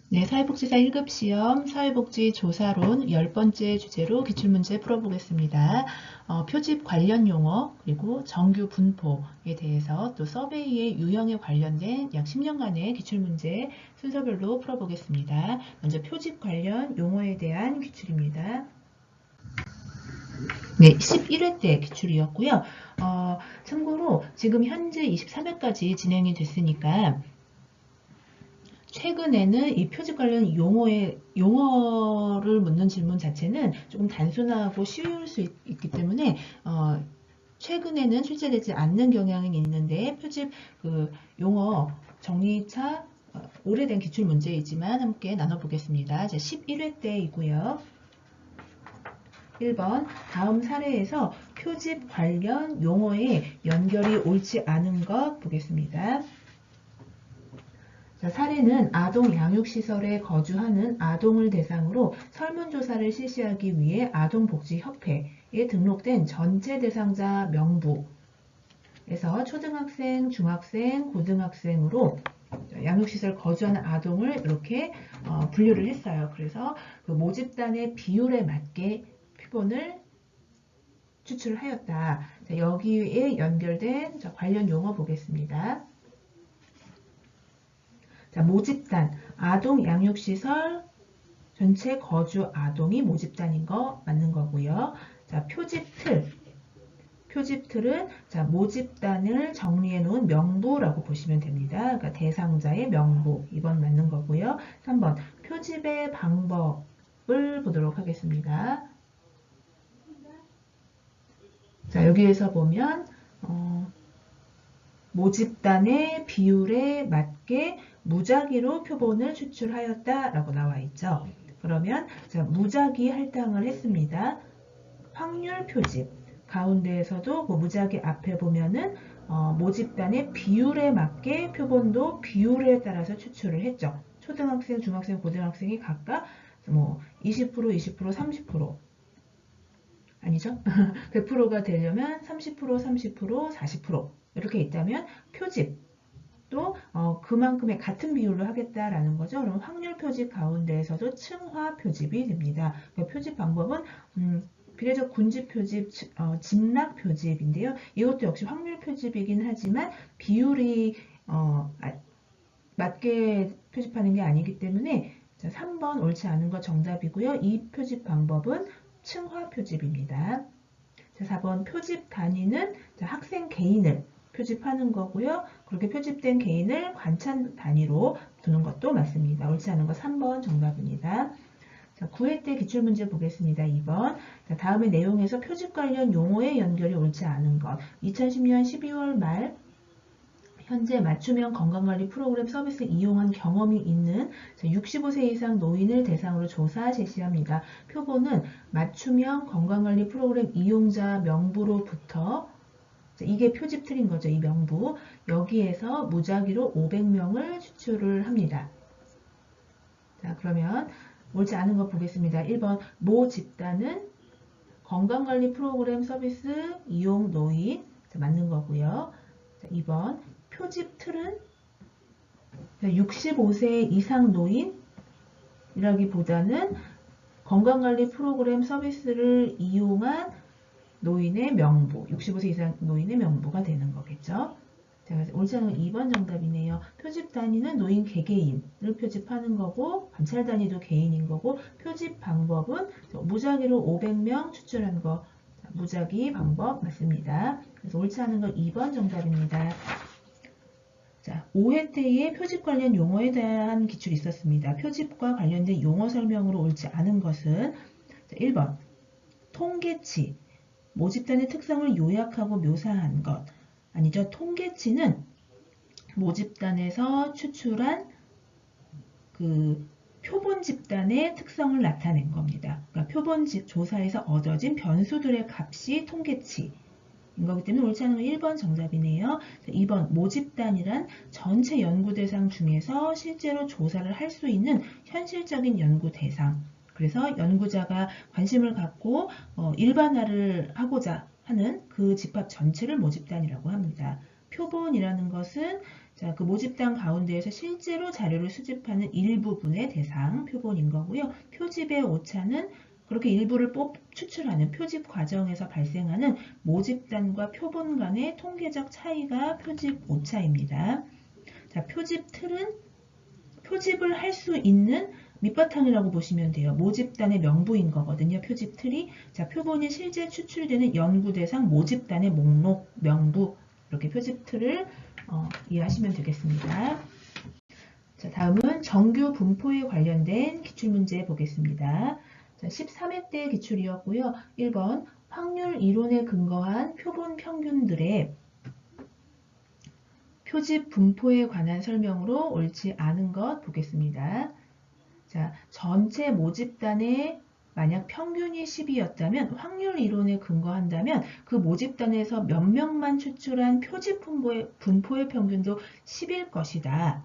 네, 사회복지사 1급 시험 사회복지 조사론 10번째 주제로 기출문제 풀어보겠습니다. 표집 관련 용어 그리고 정규 분포에 대해서 또 서베이의 유형에 관련된 약 10년간의 기출문제 순서별로 풀어보겠습니다. 먼저 표집 관련 용어에 대한 기출입니다. 네, 11회 때 기출이었고요. 참고로 지금 현재 23회까지 진행이 됐으니까 최근에는 이 표집 관련 용어를 묻는 질문 자체는 조금 단순하고 쉬울 수 있기 때문에 최근에는 출제되지 않는 경향이 있는데 표집 용어 정리차 오래된 기출 문제이지만 함께 나눠보겠습니다. 11회 때이고요. 1번 다음 사례에서 표집 관련 용어의 연결이 옳지 않은 것 보겠습니다. 자, 사례는 아동 양육시설에 거주하는 아동을 대상으로 설문조사를 실시하기 위해 아동복지협회에 등록된 전체 대상자 명부에서 초등학생, 중학생, 고등학생으로 양육시설 거주하는 아동을 이렇게 분류를 했어요. 그래서 그 모집단의 비율에 맞게 표본을 추출하였다. 자, 여기에 연결된 관련 용어 보겠습니다. 자, 모집단, 아동 양육시설 전체 거주 아동이 모집단인 거 맞는 거고요. 자, 표집틀은 자, 모집단을 정리해 놓은 명부라고 보시면 됩니다. 그러니까 대상자의 명부, 2번 맞는 거고요. 3번 표집의 방법을 보도록 하겠습니다. 자, 여기에서 보면 모집단의 비율에 맞게 무작위로 표본을 추출하였다라고 나와 있죠. 그러면 자, 무작위 할당을 했습니다. 확률 표집 가운데에서도 그 무작위 앞에 보면은 모집단의 비율에 맞게 표본도 비율에 따라서 추출을 했죠. 초등학생, 중학생, 고등학생이 각각 뭐 20%, 20%, 30% 아니죠? 100%가 되려면 30%, 30%, 40% 이렇게 있다면 표집 또 그만큼의 같은 비율로 하겠다라는 거죠. 그럼 확률 표집 가운데에서도 층화 표집이 됩니다. 그 표집 방법은 비례적 군집 표집, 집락 표집인데요. 이것도 역시 확률 표집이긴 하지만 비율이 맞게 표집하는 게 아니기 때문에 3번 옳지 않은 거 정답이고요. 이 표집 방법은 층화 표집입니다. 자, 4번 표집 단위는 학생 개인을 표집하는 거고요. 그렇게 표집된 개인을 관찰 단위로 두는 것도 맞습니다. 옳지 않은 거 3번 정답입니다. 자, 9회 때 기출문제 보겠습니다. 2번. 자, 다음의 내용에서 표집 관련 용어의 연결이 옳지 않은 것. 2010년 12월 말 현재 맞춤형 건강관리 프로그램 서비스 이용한 경험이 있는 65세 이상 노인을 대상으로 조사 제시합니다. 표본은 맞춤형 건강관리 프로그램 이용자 명부로부터 이게 표집 틀인 거죠. 이 명부. 여기에서 무작위로 500명을 추출을 합니다. 자, 그러면 옳지 않은 거 보겠습니다. 1번 모 집단은 건강관리 프로그램 서비스 이용 노인 맞는 거고요. 자, 2번 표집 틀은 65세 이상 노인이라기보다는 건강관리 프로그램 서비스를 이용한 노인의 명부, 65세 이상 노인의 명부가 되는 거겠죠. 자, 옳지 않은 2번 정답이네요. 표집 단위는 노인 개개인을 표집하는 거고 관찰 단위도 개인인 거고 표집 방법은 무작위로 500명 추출한 거 무작위 방법 맞습니다. 그래서 옳지 않은 건 2번 정답입니다. 자, 5회 때에 표집 관련 용어에 대한 기출이 있었습니다. 표집과 관련된 용어 설명으로 옳지 않은 것은 자, 1번 통계치, 모집단의 특성을 요약하고 묘사한 것. 아니죠. 통계치는 모집단에서 추출한 그 표본 집단의 특성을 나타낸 겁니다. 그러니까 표본 조사에서 얻어진 변수들의 값이 통계치. 거기 때문에 옳지 않은 건 1번 정답이네요. 2번 모집단이란 전체 연구 대상 중에서 실제로 조사를 할 수 있는 현실적인 연구 대상. 그래서 연구자가 관심을 갖고 일반화를 하고자 하는 그 집합 전체를 모집단이라고 합니다. 표본이라는 것은 자, 그 모집단 가운데에서 실제로 자료를 수집하는 일부분의 대상 표본인 거고요. 표집의 오차는 그렇게 일부를 추출하는 표집 과정에서 발생하는 모집단과 표본 간의 통계적 차이가 표집 오차입니다. 자, 표집 틀은 표집을 할 수 있는 밑바탕이라고 보시면 돼요. 모집단의 명부인 거거든요. 표집 틀이. 자, 표본이 실제 추출되는 연구 대상 모집단의 목록, 명부 이렇게 표집 틀을 이해하시면 되겠습니다. 자, 다음은 정규 분포에 관련된 기출문제 보겠습니다. 자, 13회 때 기출이었고요. 1번 확률 이론에 근거한 표본 평균들의 표집 분포에 관한 설명으로 옳지 않은 것 보겠습니다. 자, 전체 모집단의 만약 평균이 10이었다면 확률 이론에 근거한다면 그 모집단에서 몇 명만 추출한 표집 분포의 평균도 10일 것이다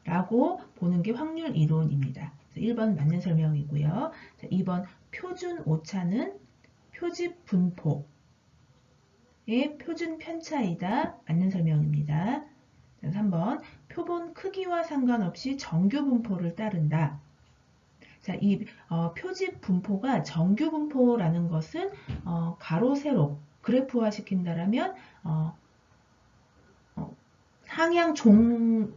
라고 보는 게 확률 이론입니다. 1번 맞는 설명이고요. 자, 2번 표준 오차는 표집 분포의 표준 편차이다. 맞는 설명입니다. 3번 표본 크기와 상관없이 정규 분포를 따른다. 자, 이 표집 분포가 정규 분포라는 것은 가로 세로 그래프화 시킨다라면 상향 종을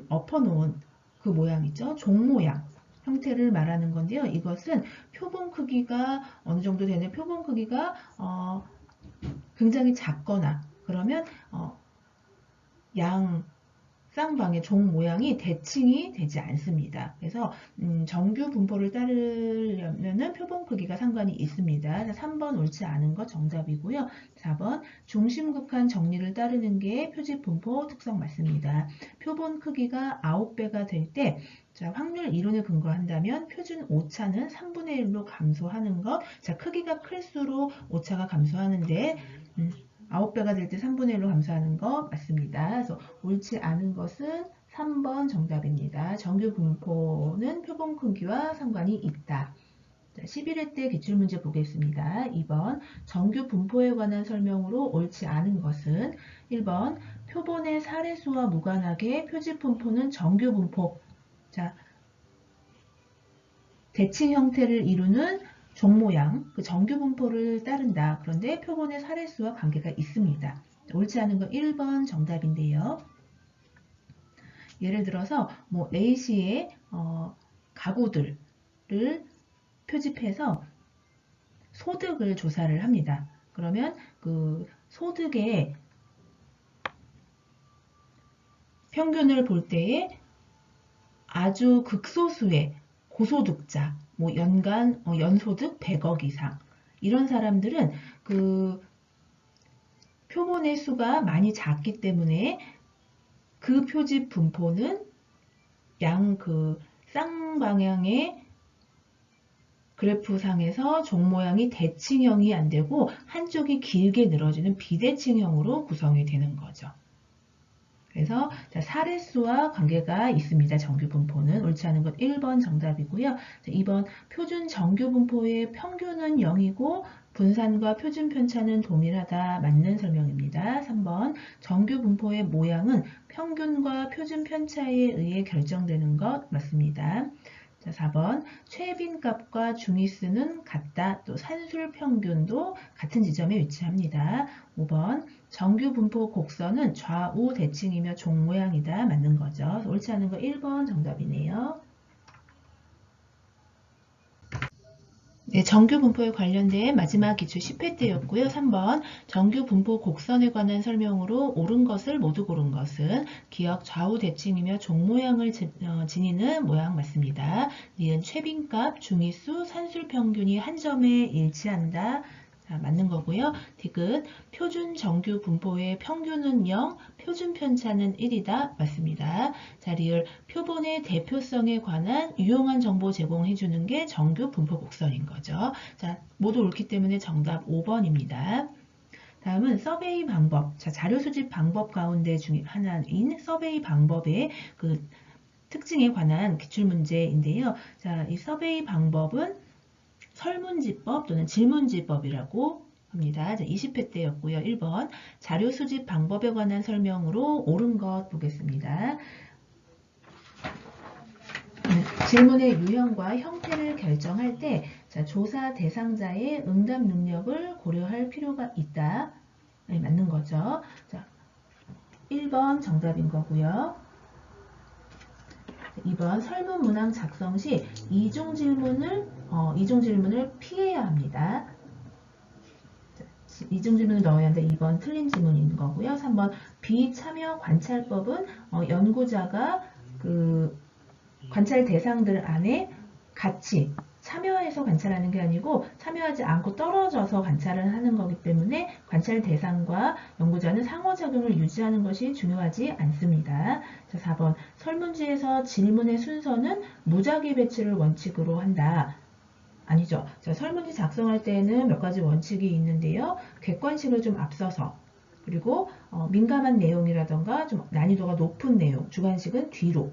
엎어놓은 그 모양 있죠? 종 모양 형태를 말하는 건데요. 이것은 표본 크기가 어느 정도 되는 표본 크기가 굉장히 작거나 그러면 양 쌍방의 종 모양이 대칭이 되지 않습니다. 그래서 정규 분포를 따르려면 표본 크기가 상관이 있습니다. 3번 옳지 않은 것 정답이고요. 4번 중심극한 정리를 따르는 게 표집 분포 특성 맞습니다. 표본 크기가 9배가 될 때 확률 이론에 근거한다면 표준 오차는 3분의 1로 감소하는 것. 자, 크기가 클수록 오차가 감소하는데 9배가 될 때 3분의 1로 감소하는 거 맞습니다. 그래서 옳지 않은 것은 3번 정답입니다. 정규 분포는 표본 크기와 상관이 있다. 11회 때 기출문제 보겠습니다. 2번 정규 분포에 관한 설명으로 옳지 않은 것은 1번 표본의 사례수와 무관하게 표집 분포는 정규 분포. 자, 대칭 형태를 이루는 종 모양, 그 정규 분포를 따른다. 그런데 표본의 사례수와 관계가 있습니다. 옳지 않은 건 1번 정답인데요. 예를 들어서 뭐 A시의 가구들을 표집해서 소득을 조사를 합니다. 그러면 그 소득의 평균을 볼 때에 아주 극소수의 고소득자, 뭐 연간 연소득 100억 이상 이런 사람들은 그 표본의 수가 많이 작기 때문에 그 표집 분포는 그 쌍방향의 그래프상에서 종 모양이 대칭형이 안 되고 한쪽이 길게 늘어지는 비대칭형으로 구성이 되는 거죠. 그래서 사례수와 관계가 있습니다. 정규 분포는 옳지 않은 것 1번 정답이고요. 2번 표준 정규 분포의 평균은 0이고 분산과 표준 편차는 동일하다. 맞는 설명입니다. 3번 정규 분포의 모양은 평균과 표준 편차에 의해 결정되는 것 맞습니다. 자, 4번 최빈값과 중위수는 같다. 또 산술 평균도 같은 지점에 위치합니다. 5번 정규 분포 곡선은 좌우 대칭이며 종 모양이다. 맞는 거죠. 옳지 않은 거 1번 정답이네요. 네, 정규 분포에 관련된 마지막 기출 10회 때였고요. 3번 정규 분포 곡선에 관한 설명으로 옳은 것을 모두 고른 것은 기역 좌우 대칭이며 종 모양을 지니는 모양 맞습니다. 니은 최빈값, 중위수, 산술 평균이 한 점에 일치한다. 자, 맞는 거고요. 디귿 표준 정규 분포의 평균은 0, 표준 편차는 1이다. 맞습니다. 자, 리을 표본의 대표성에 관한 유용한 정보 제공해 주는 게 정규 분포 곡선인 거죠. 자, 모두 옳기 때문에 정답 5번입니다. 다음은 서베이 방법. 자, 자료 수집 방법 가운데 중에 하나인 서베이 방법의 그 특징에 관한 기출문제인데요. 자, 이 서베이 방법은 설문지법 또는 질문지법이라고 합니다. 20회 때였고요. 1번 자료 수집 방법에 관한 설명으로 옳은 것 보겠습니다. 질문의 유형과 형태를 결정할 때 조사 대상자의 응답 능력을 고려할 필요가 있다. 네, 맞는 거죠. 자, 1번 정답인 거고요. 2번 설문 문항 작성 시 이중 질문을 피해야 합니다. 이중 질문을 넣어야 하는데 2번 틀린 질문인 거고요. 3번 비참여 관찰법은 연구자가 그 관찰 대상들 안에 같이 참여해서 관찰하는 게 아니고 참여하지 않고 떨어져서 관찰을 하는 거기 때문에 관찰 대상과 연구자는 상호작용을 유지하는 것이 중요하지 않습니다. 자, 4번 설문지에서 질문의 순서는 무작위 배치를 원칙으로 한다. 아니죠. 자, 설문지 작성할 때는 몇 가지 원칙이 있는데요. 객관식을 좀 앞서서 그리고 민감한 내용이라던가 좀 난이도가 높은 내용, 주관식은 뒤로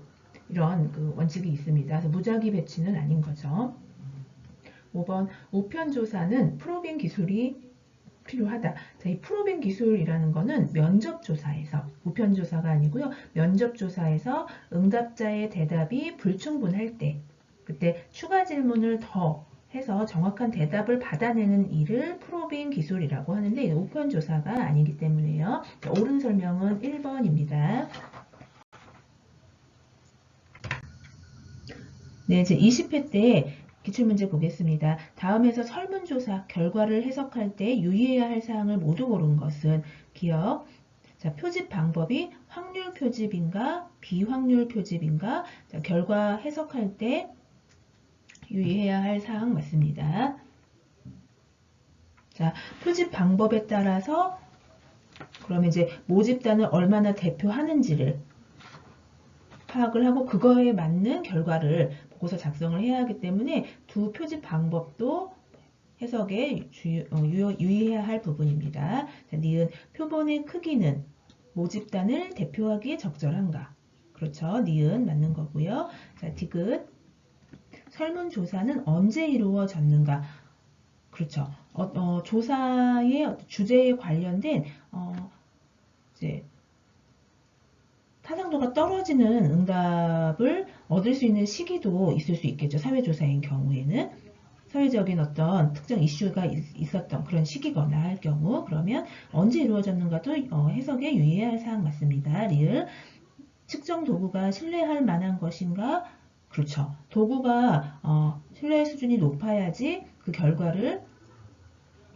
이런 그 원칙이 있습니다. 그래서 무작위 배치는 아닌 거죠. 5번 우편 조사는 프로빙 기술이 필요하다. 자, 이 프로빙 기술이라는 거는 면접 조사에서 우편 조사가 아니고요. 면접 조사에서 응답자의 대답이 불충분할 때 그때 추가 질문을 더 해서 정확한 대답을 받아내는 일을 프로빙 기술이라고 하는데 우편 조사가 아니기 때문에요. 자, 옳은 설명은 1번입니다. 네, 이제 20회 때 기출문제 보겠습니다. 다음에서 설문조사 결과를 해석할 때 유의해야 할 사항을 모두 고른 것은 기억. 자, 표집 방법이 확률 표집인가 비확률 표집인가. 자, 결과 해석할 때 유의해야 할 사항 맞습니다. 자, 표집 방법에 따라서 그러면 이제 모집단을 얼마나 대표하는지를 파악을 하고 그거에 맞는 결과를 보고서 작성을 해야 하기 때문에 두 표집 방법도 해석에 유의해야 할 부분입니다. 자, 니은 표본의 크기는 모집단을 대표하기에 적절한가? 그렇죠. 니은 맞는 거고요. 자, 디귿 설문조사는 언제 이루어졌는가? 그렇죠. 조사의 주제에 관련된 이제 타당도가 떨어지는 응답을 얻을 수 있는 시기도 있을 수 있겠죠. 사회조사인 경우에는. 사회적인 어떤 특정 이슈가 있었던 그런 시기거나 할 경우 그러면 언제 이루어졌는가도 해석에 유의해야 할 사항 맞습니다. 리을 측정 도구가 신뢰할 만한 것인가? 그렇죠. 도구가 신뢰 수준이 높아야지 그 결과를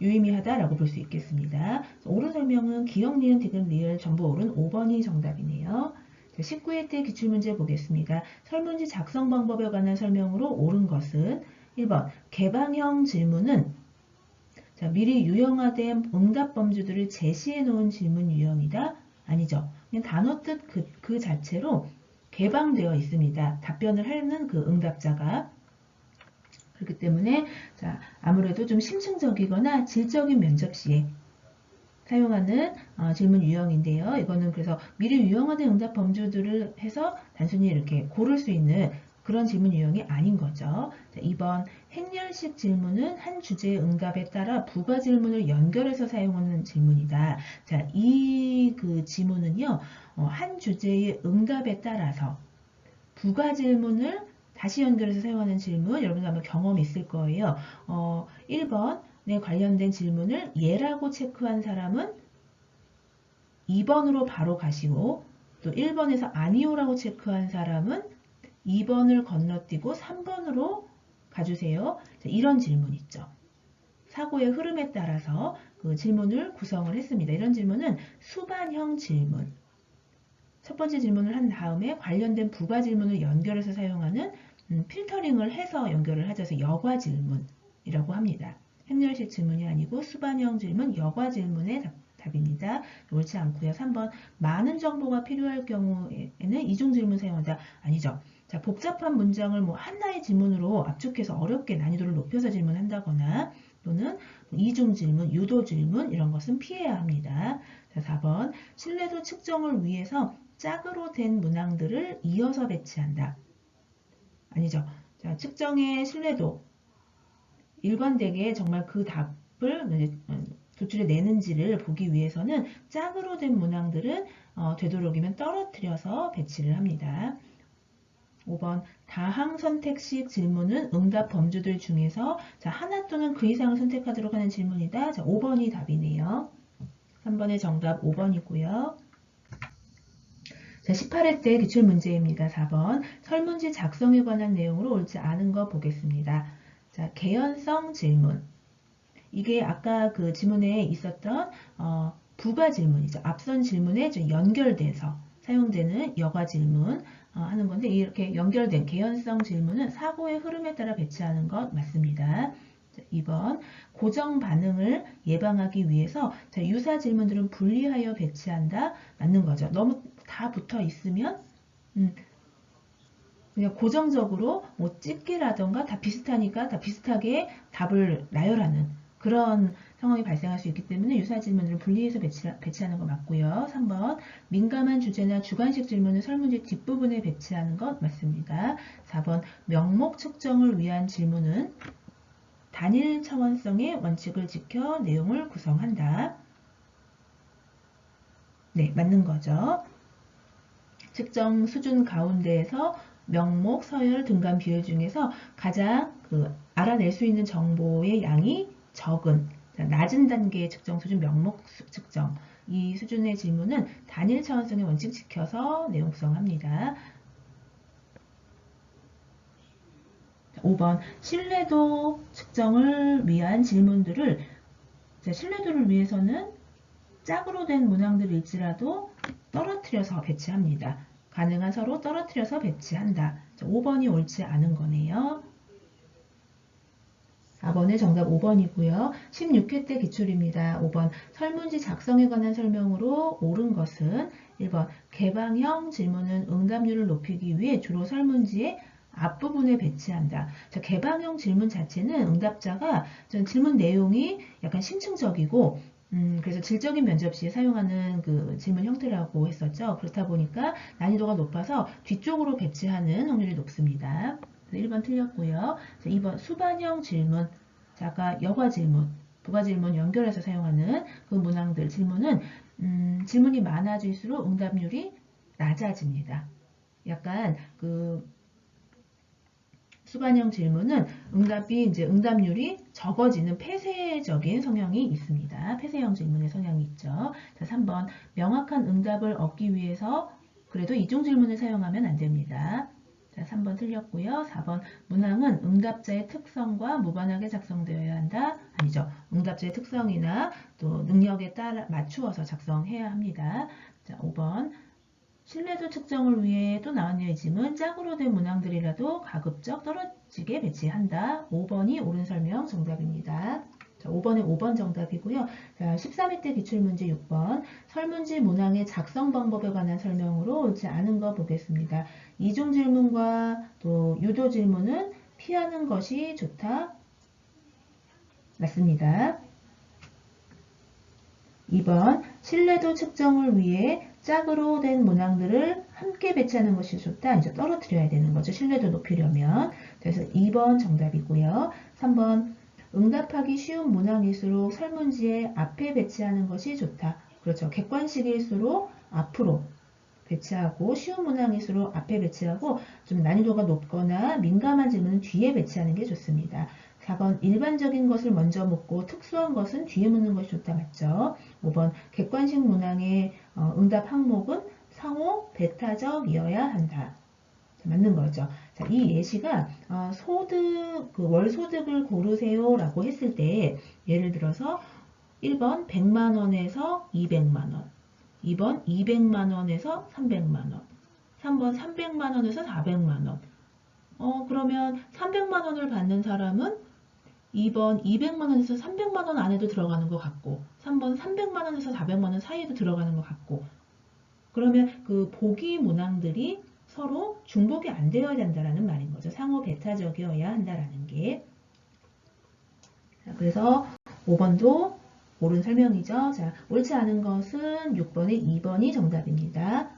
유의미하다라고 볼 수 있겠습니다. 옳은 설명은 기억, 니은, 디귿, 리을 전부 옳은 5번이 정답이네요. 19회 때 기출문제 보겠습니다. 설문지 작성 방법에 관한 설명으로 옳은 것은 1번 개방형 질문은 자, 미리 유형화된 응답 범주들을 제시해 놓은 질문 유형이다? 아니죠. 그냥 단어 뜻 그 자체로 개방되어 있습니다. 답변을 하는 그 응답자가. 그렇기 때문에 자, 아무래도 좀 심층적이거나 질적인 면접 시에 사용하는 질문 유형인데요. 이거는 그래서 미리 유형화된 응답 범주들을 해서 단순히 이렇게 고를 수 있는 그런 질문 유형이 아닌 거죠. 자, 2번 행렬식 질문은 한 주제의 응답에 따라 부가 질문을 연결해서 사용하는 질문이다. 자, 이 그 지문은요. 한 주제의 응답에 따라서 부가 질문을 다시 연결해서 사용하는 질문 여러분들 아마 경험이 있을 거예요. 1번에 관련된 질문을 예라고 체크한 사람은 2번으로 바로 가시고 또 1번에서 아니오라고 체크한 사람은 2번을 건너뛰고 3번으로 가주세요. 자, 이런 질문 있죠. 사고의 흐름에 따라서 그 질문을 구성을 했습니다. 이런 질문은 수반형 질문. 첫 번째 질문을 한 다음에 관련된 부가 질문을 연결해서 사용하는 필터링을 해서 연결을 하죠. 그래서 여과 질문이라고 합니다. 행렬식 질문이 아니고 수반형 질문, 여과 질문의 답입니다. 옳지 않고요. 3번 많은 정보가 필요할 경우에는 이중 질문 사용한다. 아니죠. 자, 복잡한 문장을 뭐 하나의 질문으로 압축해서 어렵게 난이도를 높여서 질문한다거나 또는 이중 질문, 유도 질문 이런 것은 피해야 합니다. 자, 4번 신뢰도 측정을 위해서 짝으로 된 문항들을 이어서 배치한다. 아니죠. 자, 측정의 신뢰도 일관되게 정말 그 답을 도출해 내는지를 보기 위해서는 짝으로 된 문항들은 되도록이면 떨어뜨려서 배치를 합니다. 5번 다항 선택식 질문은 응답 범주들 중에서 하나 또는 그 이상을 선택하도록 하는 질문이다. 5번이 답이네요. 3번의 정답 5번이고요. 18회 때 기출문제입니다. 4번 설문지 작성에 관한 내용으로 옳지 않은 거 보겠습니다. 자, 개연성 질문. 이게 아까 그 지문에 있었던 부가 질문이죠. 앞선 질문에 연결돼서 사용되는 여과 질문 하는 건데 이렇게 연결된 개연성 질문은 사고의 흐름에 따라 배치하는 것 맞습니다. 2번 고정 반응을 예방하기 위해서 유사 질문들은 분리하여 배치한다. 맞는 거죠. 너무 다 붙어 있으면 그냥 고정적으로 뭐 집게라던가 다 비슷하니까 다 비슷하게 답을 나열하는 그런 상황이 발생할 수 있기 때문에 유사 질문들을 분리해서 배치하는 거 맞고요. 3번 민감한 주제나 주관식 질문을 설문지 뒷부분에 배치하는 것 맞습니다. 4번 명목 측정을 위한 질문은 단일 차원성의 원칙을 지켜 내용을 구성한다. 네, 맞는 거죠. 측정 수준 가운데에서 명목, 서열, 등간 비율 중에서 가장 알아낼 수 있는 정보의 양이 적은 낮은 단계의 측정 수준 명목 측정 이 수준의 질문은 단일 차원성의 원칙 지켜서 내용 구성합니다. 5번 신뢰도 측정을 위한 질문들을 신뢰도를 위해서는 짝으로 된 문항들일지라도 떨어뜨려서 배치합니다. 가능한 서로 떨어뜨려서 배치한다. 5번이 옳지 않은 거네요. 4번의 정답 5번이고요. 16회 때 기출입니다. 5번 설문지 작성에 관한 설명으로 옳은 것은 1번 개방형 질문은 응답률을 높이기 위해 주로 설문지의 앞부분에 배치한다. 개방형 질문 자체는 응답자가 질문 내용이 약간 심층적이고 그래서 질적인 면접 시에 사용하는 그 질문 형태라고 했었죠. 그렇다 보니까 난이도가 높아서 뒤쪽으로 배치하는 확률이 높습니다. 1번 틀렸고요. 2번 수반형 질문. 아까 여과 질문, 부가 질문 연결해서 사용하는 그 문항들 질문은 질문이 많아질수록 응답률이 낮아집니다. 약간 그 수반형 질문은 응답률이 적어지는 폐쇄적인 성향이 있습니다. 폐쇄형 질문의 성향이 있죠. 자, 3번 명확한 응답을 얻기 위해서 그래도 이중 질문을 사용하면 안 됩니다. 자, 3번 틀렸고요. 4번 문항은 응답자의 특성과 무관하게 작성되어야 한다. 아니죠. 응답자의 특성이나 또 능력에 따라 맞추어서 작성해야 합니다. 자, 5번 신뢰도 측정을 위해 또 나왔네요. 이 질문 짝으로 된 문항들이라도 가급적 떨어지게 배치한다. 5번이 옳은 설명 정답입니다. 자, 5번에 5번 정답이고요. 자, 13회 때 기출문제 6번 설문지 문항의 작성 방법에 관한 설명으로 옳지 않은 거 보겠습니다. 이중 질문과 또 유도 질문은 피하는 것이 좋다. 맞습니다. 2번 신뢰도 측정을 위해 짝으로 된 문항들을 함께 배치하는 것이 좋다. 이제 떨어뜨려야 되는 거죠. 신뢰도 높이려면. 그래서 2번 정답이고요. 3번 응답하기 쉬운 문항일수록 설문지에 앞에 배치하는 것이 좋다. 그렇죠. 객관식일수록 앞으로 배치하고 쉬운 문항일수록 앞에 배치하고 좀 난이도가 높거나 민감한 질문은 뒤에 배치하는 게 좋습니다. 4번 일반적인 것을 먼저 묻고 특수한 것은 뒤에 묻는 것이 좋다. 맞죠? 5번 객관식 문항의 응답 항목은 상호 배타적이어야 한다. 맞는 거죠. 자, 이 예시가 월 소득을 고르세요 라고 했을 때 예를 들어서 1번 100만 원에서 200만 원 2번 200만 원에서 300만 원 3번 300만 원에서 400만 원 그러면 300만 원을 받는 사람은 2번 200만 원에서 300만 원 안에도 들어가는 것 같고 3번 300만 원에서 400만 원 사이에도 들어가는 것 같고 그러면 그 보기 문항들이 서로 중복이 안 되어야 된다는 말인 거죠. 상호 배타적이어야 한다라는 게. 자, 그래서 5번도 옳은 설명이죠. 자, 옳지 않은 것은 6번의 2번이 정답입니다.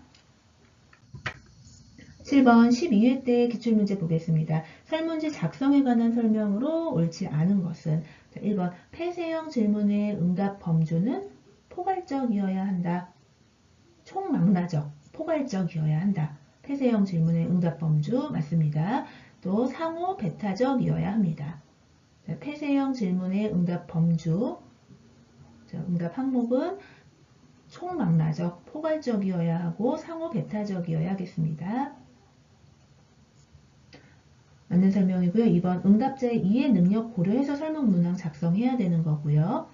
7번 12회 때 기출문제 보겠습니다. 설문지 작성에 관한 설명으로 옳지 않은 것은 자, 1번 폐쇄형 질문의 응답 범주는 포괄적이어야 한다. 총망라적, 포괄적이어야 한다. 폐쇄형 질문의 응답 범주 맞습니다. 또 상호 배타적이어야 합니다. 자, 폐쇄형 질문의 응답 범주, 자, 응답 항목은 총망라적, 포괄적이어야 하고 상호 배타적이어야 하겠습니다. 맞는 설명이고요. 2번 응답자의 이해 능력 고려해서 설문 문항 작성해야 되는 거고요.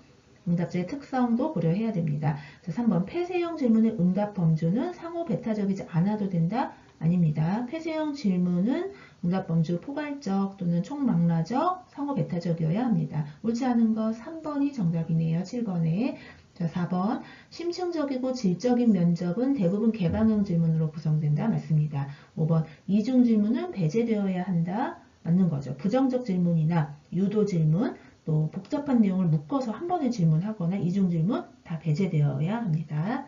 응답자의 특성도 고려해야 됩니다. 자, 3번 폐쇄형 질문의 응답 범주는 상호 배타적이지 않아도 된다? 아닙니다. 폐쇄형 질문은 응답 범주 포괄적 또는 총망라적, 상호 배타적이어야 합니다. 옳지 않은 거 3번이 정답이네요. 7번에. 자, 4번 심층적이고 질적인 면접은 대부분 개방형 질문으로 구성된다. 맞습니다. 5번 이중 질문은 배제되어야 한다. 맞는 거죠. 부정적 질문이나 유도 질문, 또 복잡한 내용을 묶어서 한 번에 질문하거나 이중 질문 다 배제되어야 합니다.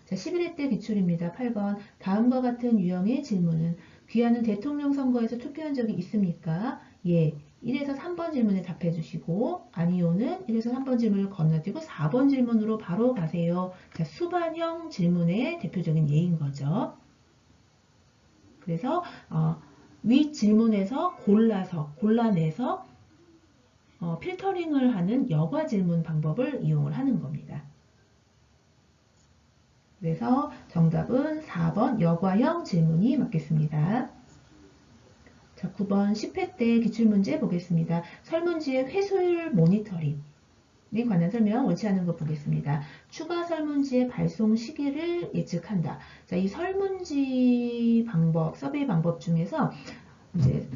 자, 11회 때 기출입니다. 8번 다음과 같은 유형의 질문은 귀하는 대통령 선거에서 투표한 적이 있습니까? 예. 1에서 3번 질문에 답해 주시고 아니요는 1에서 3번 질문을 건너뛰고 4번 질문으로 바로 가세요. 자, 수반형 질문의 대표적인 예인 거죠. 그래서 위 질문에서 골라내서 필터링을 하는 여과 질문 방법을 이용을 하는 겁니다. 그래서 정답은 4번 여과형 질문이 맞겠습니다. 자, 9번 10회 때 기출문제 보겠습니다. 설문지의 회수율 모니터링에 관한 설명 옳지 않은 거 보겠습니다. 추가 설문지의 발송 시기를 예측한다. 자, 이 설문지 방법, 서베이 방법 중에서 이제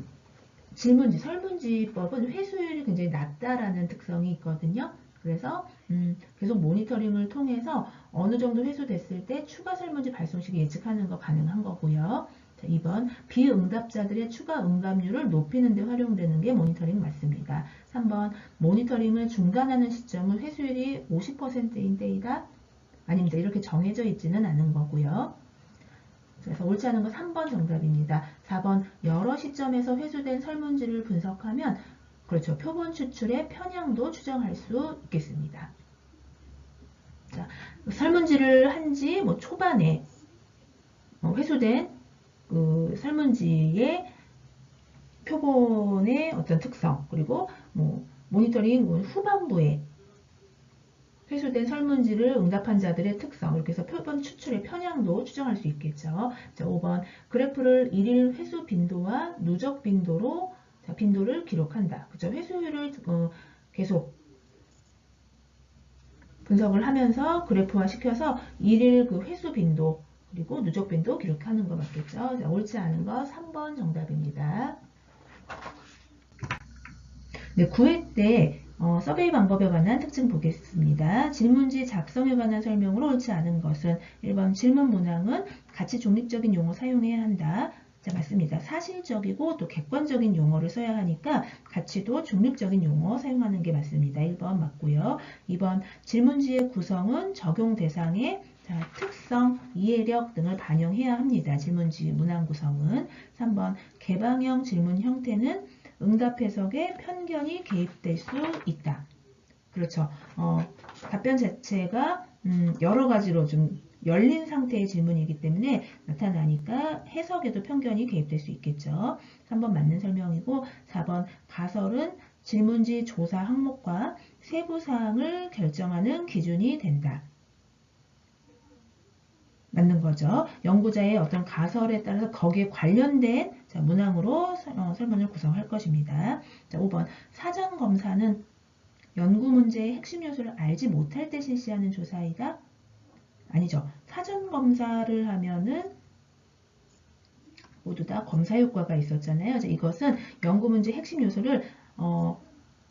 설문지법은 회수율이 굉장히 낮다라는 특성이 있거든요. 그래서 계속 모니터링을 통해서 어느 정도 회수됐을 때 추가 설문지 발송 시기 예측하는 거 가능한 거고요. 자, 2번 비응답자들의 추가 응답률을 높이는 데 활용되는 게 모니터링 맞습니다. 3번 모니터링을 중단하는 시점은 회수율이 50%인 때이다? 아닙니다. 이렇게 정해져 있지는 않은 거고요. 그래서 옳지 않은 건 3번 정답입니다. 4번 여러 시점에서 회수된 설문지를 분석하면 그렇죠. 표본 추출의 편향도 추정할 수 있겠습니다. 자, 설문지를 한 지 초반에 회수된 그 설문지의 표본의 어떤 특성 그리고 모니터링 후반부에 회수된 설문지를 응답한 자들의 특성 이렇게 해서 표본 추출의 편향도 추정할 수 있겠죠. 자, 5번 그래프를 일일 회수 빈도와 누적 빈도로 빈도를 기록한다. 그죠? 회수율을 계속 분석을 하면서 그래프화 시켜서 일일 그 회수 빈도 그리고 누적 빈도 기록하는 거 맞겠죠? 자, 옳지 않은 거 3번 정답입니다. 네, 9회 때 서베이 방법에 관한 특징 보겠습니다. 질문지 작성에 관한 설명으로 옳지 않은 것은 1번 질문 문항은 가치 중립적인 용어 사용해야 한다. 자, 맞습니다. 사실적이고 또 객관적인 용어를 써야 하니까 가치도 중립적인 용어 사용하는 게 맞습니다. 1번 맞고요. 2번 질문지의 구성은 적용 대상의 특성, 이해력 등을 반영해야 합니다. 질문지 문항 구성은. 3번 개방형 질문 형태는 응답 해석에 편견이 개입될 수 있다. 그렇죠. 답변 자체가 여러 가지로 좀 열린 상태의 질문이기 때문에 나타나니까 해석에도 편견이 개입될 수 있겠죠. 3번 맞는 설명이고 4번 가설은 질문지 조사 항목과 세부사항을 결정하는 기준이 된다. 맞는 거죠. 연구자의 어떤 가설에 따라서 거기에 관련된 문항으로 설문을 구성할 것입니다. 자, 5번 사전 검사는 연구 문제의 핵심 요소를 알지 못할 때 실시하는 조사이다? 아니죠. 사전 검사를 하면은 모두 다 검사 효과가 있었잖아요. 자, 이것은 연구 문제 핵심 요소를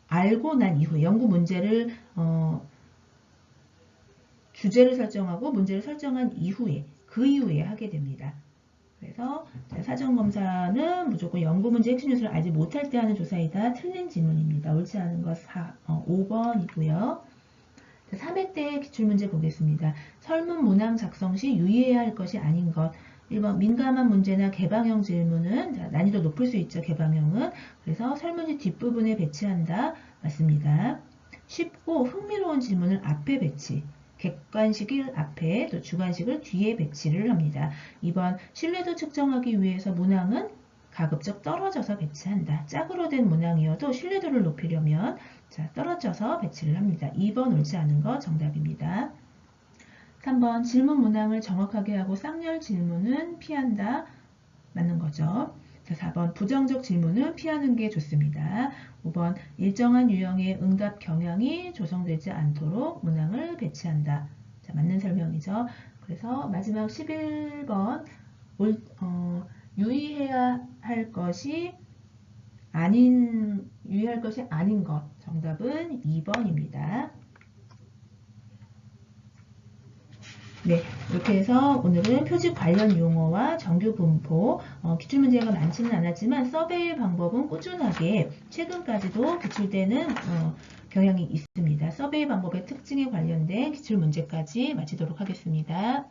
알고 난 이후에 연구 문제를 주제를 설정하고 문제를 설정한 이후에 그 이후에 하게 됩니다. 그래서 사전검사는 무조건 연구 문제 핵심 요소를 알지 못할 때 하는 조사이다. 틀린 질문입니다. 옳지 않은 것 5번이고요. 3회 때 기출문제 보겠습니다. 설문 문항 작성 시 유의해야 할 것이 아닌 것. 1번 민감한 문제나 개방형 질문은 자, 난이도 높을 수 있죠. 개방형은. 그래서 설문지 뒷부분에 배치한다. 맞습니다. 쉽고 흥미로운 질문을 앞에 배치. 객관식을 앞에 또 주관식을 뒤에 배치를 합니다. 2번 신뢰도 측정하기 위해서 문항은 가급적 떨어져서 배치한다. 짝으로 된 문항이어도 신뢰도를 높이려면 자, 떨어져서 배치를 합니다. 2번 옳지 않은 거 정답입니다. 3번 질문 문항을 정확하게 하고 쌍열 질문은 피한다. 맞는 거죠. 자, 4번 부정적 질문은 피하는 게 좋습니다. 5번 일정한 유형의 응답 경향이 조성되지 않도록 문항을 배치한다. 자, 맞는 설명이죠. 그래서 마지막 11번 유의해야 할 것이 유의할 것이 아닌 것. 정답은 2번입니다. 네, 이렇게 해서 오늘은 표집 관련 용어와 정규 분포, 기출문제가 많지는 않았지만 서베이 방법은 꾸준하게 최근까지도 기출되는 경향이 있습니다. 서베이 방법의 특징에 관련된 기출문제까지 마치도록 하겠습니다.